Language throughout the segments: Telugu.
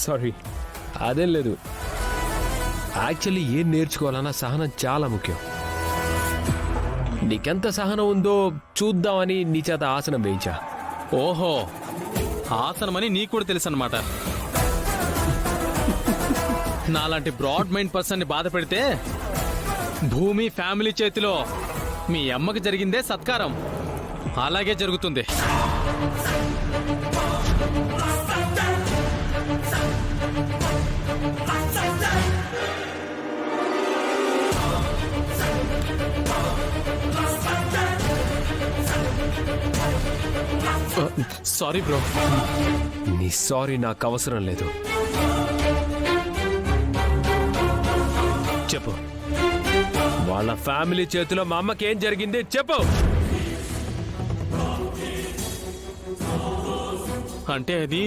సారీ, అదేం లేదు. యాక్చువల్లీ ఏం నేర్చుకోవాలన్నా సహనం చాలా ముఖ్యం. నీకెంత సహనం ఉందో చూద్దామని నీ చేత ఆసనం వేయించా. ఓహో, ఆసనమని నీకు కూడా తెలుసు అన్నమాట. నాలాంటి బ్రాడ్ మైండ్ పర్సన్ని బాధ పెడితే భూమి ఫ్యామిలీ చేతిలో మీ అమ్మకి జరిగిందే సత్కారం అలాగే జరుగుతుంది. Sorry bro. నీ సారీ నాకు అవసరం లేదు. చెప్పు, వాళ్ళ ఫ్యామిలీ చేతిలో మా అమ్మకి ఏం జరిగింది చెప్పు. అంటే అది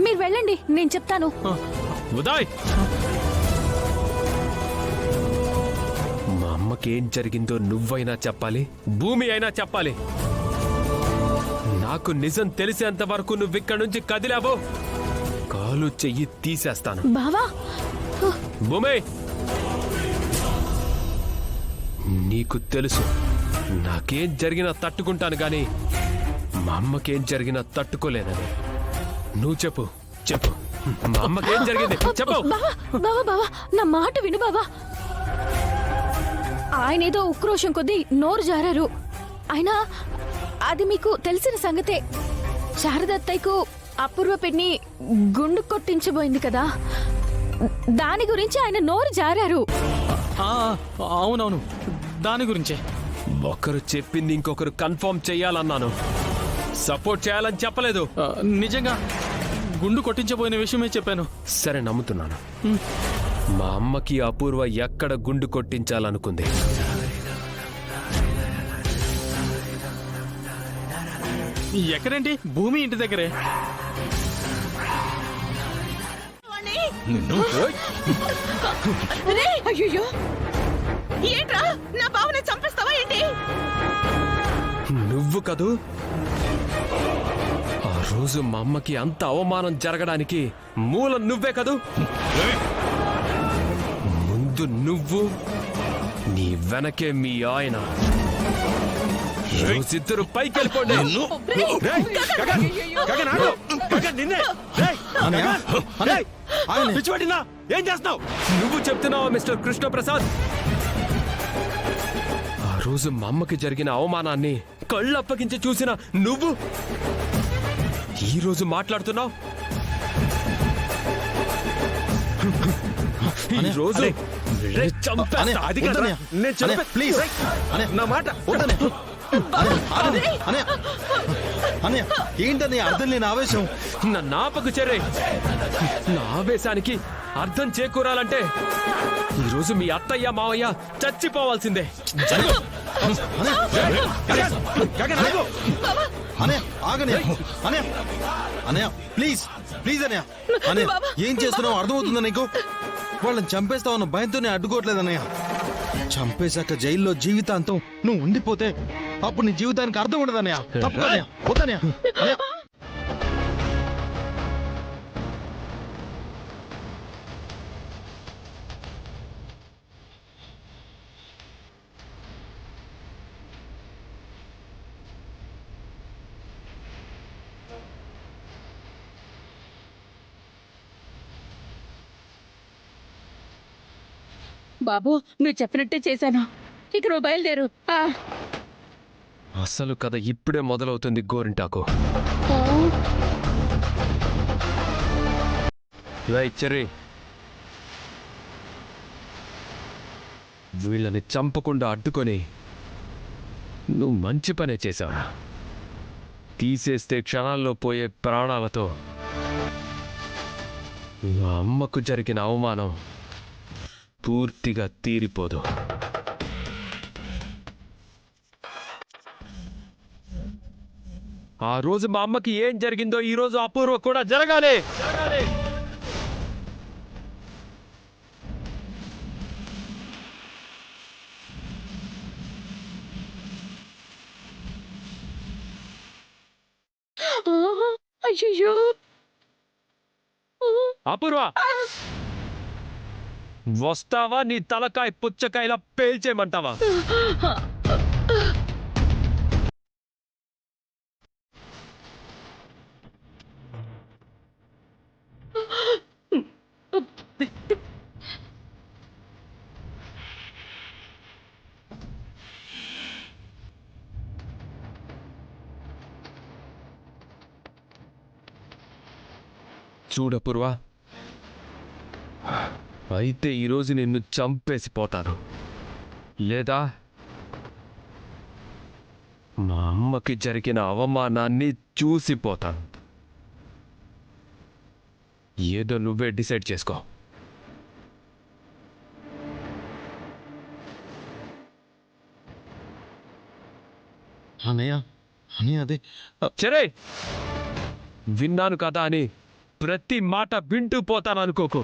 మీరు వెళ్ళండి, నేను చెప్తాను. ఉదయ్, మా అమ్మకి ఏం జరిగిందో నువ్వైనా చెప్పాలి, భూమి అయినా చెప్పాలి. నాకు నిజం తెలిసేంత వరకు నువ్వు ఇక్కడి నుంచి కదిలావో కాలు చెయ్యి తీసేస్తాను. బావా, భూమి, నీకు తెలుసు నాకేం జరిగినా తట్టుకుంటాను గాని మా అమ్మకేం జరిగినా తట్టుకోలేనని. నువ్వు చెప్పు, చెప్పు, మా అమ్మకేం జరిగింది చెప్పు. బావా బావా, నా మాట విను బావా. ఆయన ఏదో ఉక్రోషం కొద్దీ నోరు జారారు. అయినా అది మీకు తెలిసిన సంగతే. శారదత్తయ్యకు అపూర్వ పిన్ని గుండు కొట్టించబోయింది కదా, దాని గురించి ఆయన నోరు జారారు. అవునవును, దాని గురించే. ఒకరు చెప్పింది ఇంకొకరు కన్ఫర్మ్ చెయ్యాలన్నాను, సపోర్ట్ చేయాలని చెప్పలేదు. నిజంగా గుండు కొట్టించబోయిన విషయమే చెప్పాను. సరే, నమ్ముతున్నాను. మా అమ్మకి అపూర్వ ఎక్కడ గుండు కొట్టించాలనుకుంది? ఎక్కడేంటి, భూమి ఇంటి దగ్గరే. అయ్యో, ఏంట్రా నా బావని చంపేస్తావా ఏంటి? నువ్వు కదూ ఆ రోజు మా అమ్మకి అంత అవమానం జరగడానికి మూలం నువ్వే కదూ? ముందు నువ్వు, నీ వెనకే మీ ఆయన. రోజిద్దరు పైకి వెళ్ళిపోండి. ఏం చేస్తున్నావు? నువ్వు చెప్తున్నావా మిస్టర్ కృష్ణప్రసాద్? ఆ రోజు మా అమ్మకి జరిగిన అవమానాన్ని కళ్ళు అప్పగించి చూసిన నువ్వు ఈ రోజు మాట్లాడుతున్నావు. ఈ రోజు అది కదా నేను చెప్పే. ప్లీజ్ నా మాట. ఏంటని అర్థం లేని ఆవేశం. నా నాపకు చెర్రే. నా ఆవేశానికి అర్థం చేకూరాలంటే ఈరోజు మీ అత్తయ్య మావయ్య చచ్చిపోవాల్సిందే. ప్లీజ్ ప్లీజ్ అనయ్య. అనయ్య, ఏం చేస్తున్నావు అర్థమవుతుందా నీకు? వాళ్ళని చంపేస్తావన్న భయంతోనే అడ్డుకోవట్లేదన్నయ్య. చంపేశాక జైల్లో జీవితాంతం నువ్వు ఉండిపోతే అప్పుడు నీ జీవితానికి అర్థం ఉండదన్నయ్య. తప్పదన్నయ్య, వద్దన్నయ్య. బాబు, నువ్వు చెప్పినట్టే చేశాను. ఇక నువ్వు బయలుదేరు. అసలు కథ ఇప్పుడే మొదలవుతుంది గోరింటాకు. చెర్రీ, వీళ్ళని చంపకుండా అడ్డుకొని నువ్వు మంచి పనే చేశావు. తీసేస్తే క్షణాల్లో పోయే ప్రాణాలతో నా అమ్మకు జరిగిన అవమానం పూర్తిగా తీరిపోదు. ఆ రోజు మా అమ్మకి ఏం జరిగిందో ఈ రోజు అపూర్వ కూడా జరగాలి. అయ్యో అపూర్వ వస్తావా నీ తలకాయ పుచ్చకాయలా పేల్చేయమంటావా? చూడపూర్వ, అయితే ఈరోజు నిన్ను చంపేసిపోతాను, లేదా మా అమ్మకి జరిగిన అవమానాన్ని చూసిపోతాను. ఏదో నువ్వే డిసైడ్ చేసుకో. అన్నయ్య అన్నయ్య అదే సరే, విన్నాను కదా అని ప్రతి మాట వింటూ పోతాను అనుకోకు.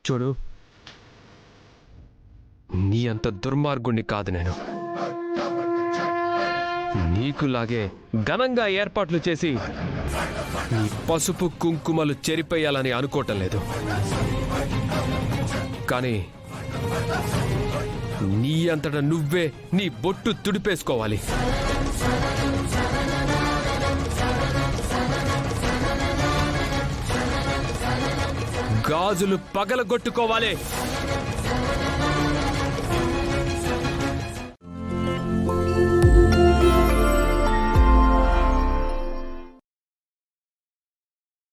చూడు, నీ అంత దుర్మార్గుణ్ణి కాదు నేను. నీకులాగే ఘనంగా ఏర్పాట్లు చేసి నీ పసుపు కుంకుమలు చెరిపేయాలని అనుకోవటం లేదు. కానీ నీ అంతటా నువ్వే నీ బొట్టు తుడిపేసుకోవాలి. గాజులు పగలగొట్టుకోవాలి.